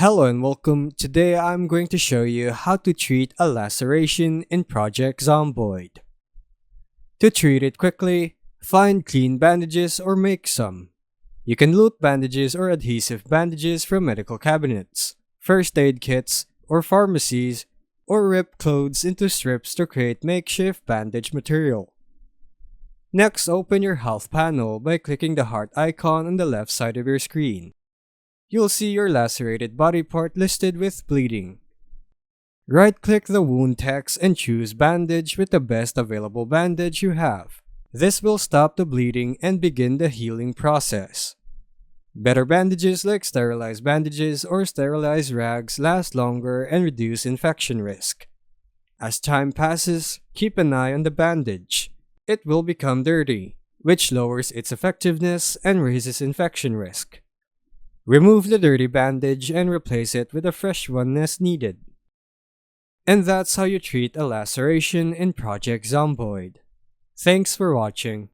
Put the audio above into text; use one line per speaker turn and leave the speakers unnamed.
Hello and welcome. Today I'm going to show you how to treat a laceration in Project Zomboid. To treat it quickly, find clean bandages or make some. You can loot bandages or adhesive bandages from medical cabinets, first aid kits, or pharmacies, or rip clothes into strips to create makeshift bandage material. Next, open your health panel by clicking the heart icon on the left side of your screen. You'll see your lacerated body part listed with bleeding. Right-click the wound text and choose bandage with the best available bandage you have. This will stop the bleeding and begin the healing process. Better bandages like sterilized bandages or sterilized rags last longer and reduce infection risk. As time passes, keep an eye on the bandage. It will become dirty, which lowers its effectiveness and raises infection risk. Remove the dirty bandage and replace it with a fresh one as needed. And that's how you treat a laceration in Project Zomboid. Thanks for watching.